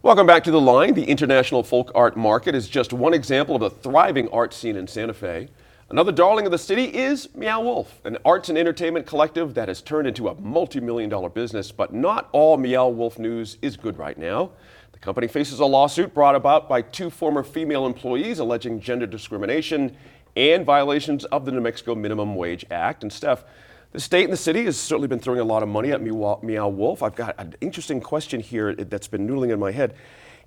Welcome back to The Line. The International Folk Art Market is just one example of a thriving art scene in Santa Fe. Another darling of the city is Meow Wolf, an arts and entertainment collective that has turned into a multi-million-dollar business, but not all Meow Wolf news is good right now. The company faces a lawsuit brought about by two former female employees alleging gender discrimination and violations of the New Mexico Minimum Wage Act. And Steph, the state and the city has certainly been throwing a lot of money at Meow Wolf. I've got an interesting question here that's been noodling in my head.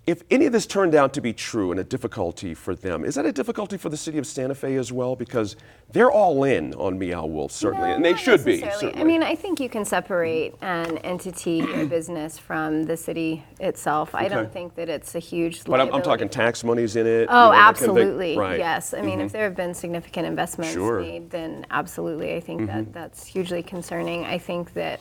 If any of this turned out to be true and a difficulty for them, is that a difficulty for the city of Santa Fe as well? Because they're all in on Meow Wolf, certainly, No, and they not should be. necessarily. I mean, I think you can separate an entity or business from the city itself. I don't think that it's a huge But liability. I'm talking tax monies in it. Oh, that kind of thing. absolutely, Right. yes. I mean, if there have been significant investments made, then absolutely, I think that's hugely concerning. I think that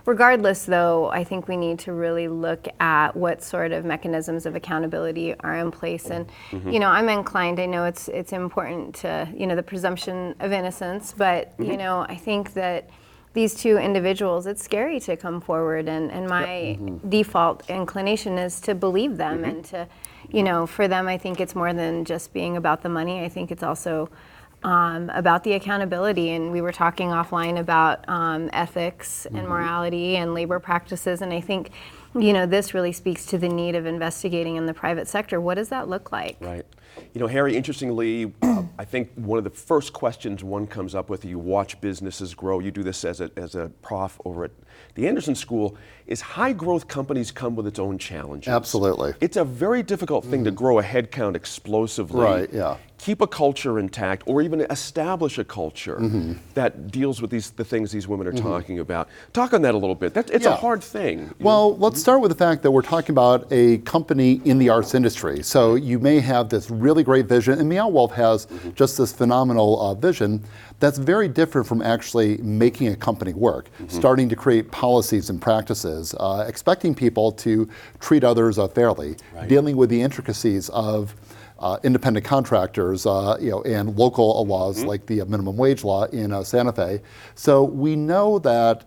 regardless, though, I think we need to really look at what sort of mechanisms of accountability are in place. And, you know, I'm inclined, I know it's important to, you know, the presumption of innocence, but, you know, I think that these two individuals, it's scary to come forward, and my default inclination is to believe them and to, you know, for them, I think it's more than just being about the money. I think it's also about the accountability, and we were talking offline about ethics and morality and labor practices, and I think, you know, this really speaks to the need of investigating in the private sector. What does that look like? Right. You know, Harry, interestingly, I think one of the first questions one comes up with, you watch businesses grow, you do this as a prof over at the Anderson School, is high growth companies come with its own challenges. Absolutely. It's a very difficult thing to grow a headcount explosively. Right, yeah. Keep a culture intact, or even establish a culture that deals with the things these women are talking about. Talk on that a little bit. It's a hard thing. Well, let's start with the fact that we're talking about a company in the arts industry. So you may have this really great vision, and Meow Wolf has just this phenomenal vision that's very different from actually making a company work, starting to create policies and practices, expecting people to treat others fairly, dealing with the intricacies of independent contractors, you know, and local laws like the minimum wage law in Santa Fe. So we know that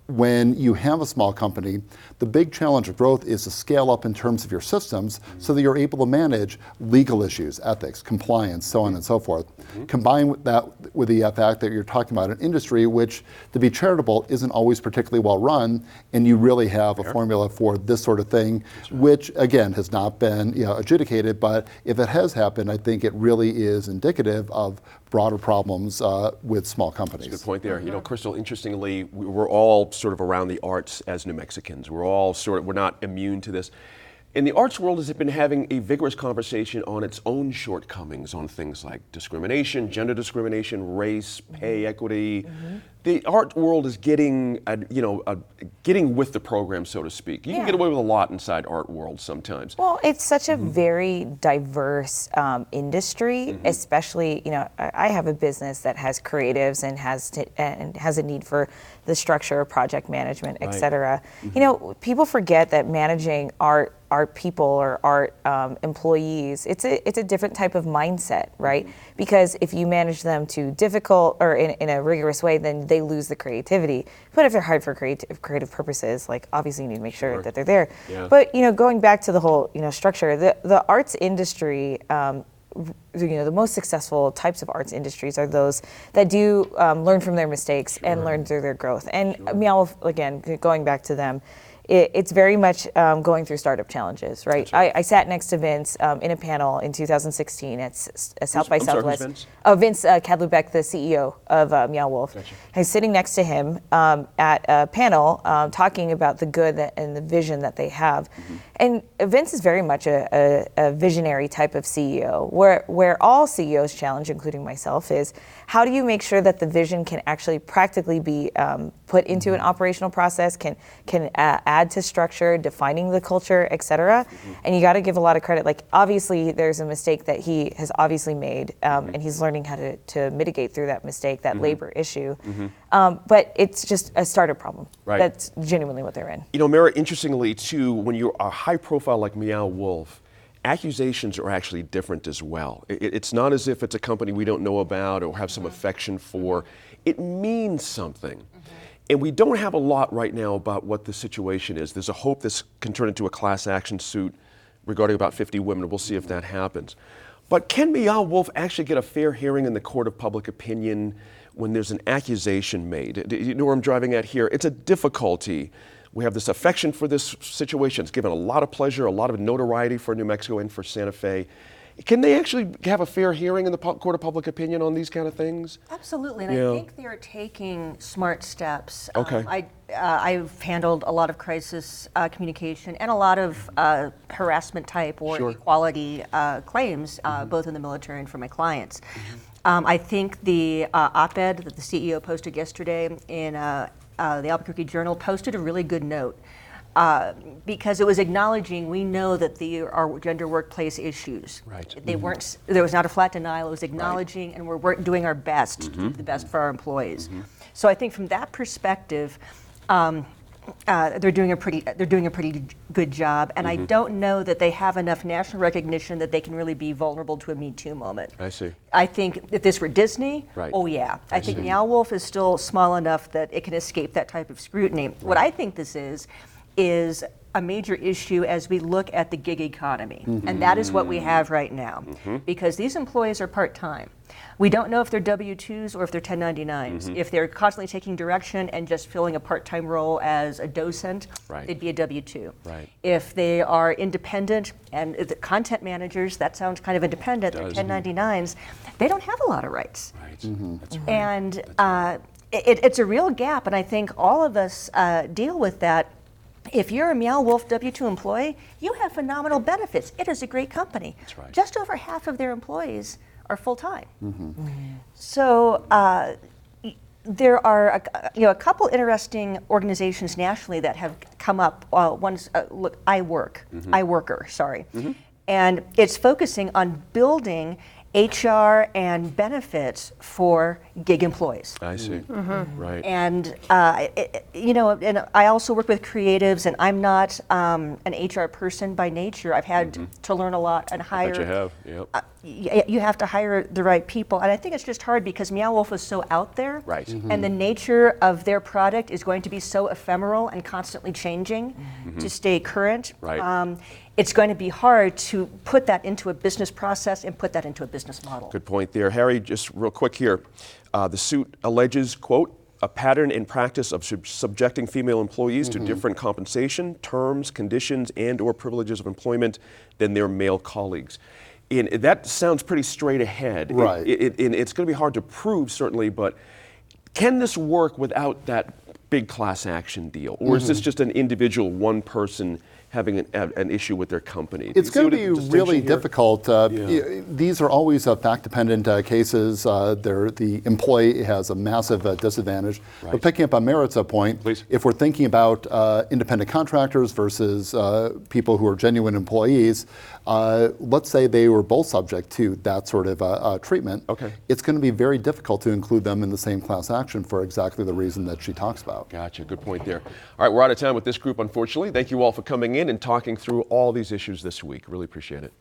when you have a small company, the big challenge of growth is to scale up in terms of your systems so that you're able to manage legal issues, ethics, compliance, so on and so forth. Combine with that with the fact that you're talking about an industry which, to be charitable, isn't always particularly well run, and you really have a formula for this sort of thing, which again has not been, you know, adjudicated. But if it has happened, I think it really is indicative of broader problems with small companies. That's a good point there. You know, Crystal, interestingly, we're all sort of around the arts as New Mexicans. We're not immune to this. And the arts world has been having a vigorous conversation on its own shortcomings on things like discrimination, gender discrimination, race, pay equity. The art world is getting, getting with the program, so to speak. You can get away with a lot inside art world sometimes. Well, it's such a very diverse industry, especially, you know, I have a business that has creatives and has a need for the structure, project management, et cetera. You know, people forget that managing art people or art employees, it's a different type of mindset, right? Because if you manage them too difficult or in a rigorous way, then they lose the creativity. But if they're hired for creative purposes, like obviously you need to make sure that they're there. But, you know, going back to the whole, you know, structure, the arts industry, you know, the most successful types of arts industries are those that do learn from their mistakes and learn through their growth. And Meow, again, going back to them, it's very much going through startup challenges, right? I sat next to Vince in a panel in 2016 at South by Southwest. Vince? Vince Kadlubeck, the CEO of Meow Wolf. I was sitting next to him at a panel talking about the good and the vision that they have. And Vince is very much a visionary type of CEO, where all CEOs challenge, including myself, is how do you make sure that the vision can actually practically be put into an operational process, can add to structure, defining the culture, et cetera. And you got to give a lot of credit. Like, obviously, there's a mistake that he has obviously made, and he's learning how to mitigate through that mistake, that labor issue. But it's just a startup problem. That's genuinely what they're in. You know, Mara, interestingly, too, when you're a high profile like Meow Wolf, accusations are actually different as well. It's not as if it's a company we don't know about or have some affection for. It means something. And we don't have a lot right now about what the situation is. There's a hope this can turn into a class action suit regarding about 50 women. We'll see if that happens. But can Meow Wolf actually get a fair hearing in the court of public opinion when there's an accusation made? Do you know where I'm driving at here? It's a difficulty. We have this affection for this situation. It's given a lot of pleasure, a lot of notoriety for New Mexico and for Santa Fe. Can they actually have a fair hearing in the court of public opinion on these kind of things? Absolutely, and Yeah. I think they are taking smart steps. Okay. I've handled a lot of crisis communication and a lot of harassment type or Sure. equality claims, both in the military and for my clients. I think the op-ed that the CEO posted yesterday in the Albuquerque Journal posted a really good note. Because it was acknowledging we know that there are gender workplace issues. Right. They weren't. There was not a flat denial. It was acknowledging, and we're doing our best to do the best for our employees. So I think from that perspective, they're doing a pretty good job. And I don't know that they have enough national recognition that they can really be vulnerable to a Me Too moment. I see. I think if this were Disney, Right. oh yeah. I think Meow Wolf is still small enough that it can escape that type of scrutiny. What I think this is a major issue as we look at the gig economy. And that is what we have right now. Because these employees are part-time. We don't know if they're W-2s or if they're 1099s. If they're constantly taking direction and just filling a part-time role as a docent, Right. they'd be a W-2. Right. If they are independent and the content managers, that sounds kind of independent, they're 1099s, they don't have a lot of rights. Right. That's right. And it's a real gap, and I think all of us deal with that. If you're a Meow Wolf W-2 employee, you have phenomenal benefits. It is a great company. That's right. Just over half of their employees are full-time. So there are a couple interesting organizations nationally that have come up. One's iWorker, sorry. And it's focusing on building HR and benefits for gig employees. I see. Right. And and I also work with creatives, and I'm not an HR person by nature. I've had to learn a lot and hire. Bet you have. Yep. You have to hire the right people, and I think it's just hard because Meow Wolf is so out there, Right. and the nature of their product is going to be so ephemeral and constantly changing to stay current. Right. It's going to be hard to put that into a business process and put that into a business model. Good point there. Harry, just real quick here. The suit alleges, quote, a pattern and practice of subjecting female employees to different compensation, terms, conditions, and or privileges of employment than their male colleagues. And that sounds pretty straight ahead. Right. And it's going to be hard to prove, certainly, but can this work without that big class action deal? Or is this just an individual, one person having an issue with their company? Do It's you see going to what be the distinction really here? difficult. These are always fact-dependent cases. The employee has a massive disadvantage. Right. But picking up on Merritt's point, Please. if we're thinking about independent contractors versus people who are genuine employees, let's say they were both subject to that sort of treatment. Okay. It's going to be very difficult to include them in the same class action for exactly the reason that she talks about. Gotcha, good point there. All right, we're out of time with this group, unfortunately. Thank you all for coming in and talking through all these issues this week. Really appreciate it.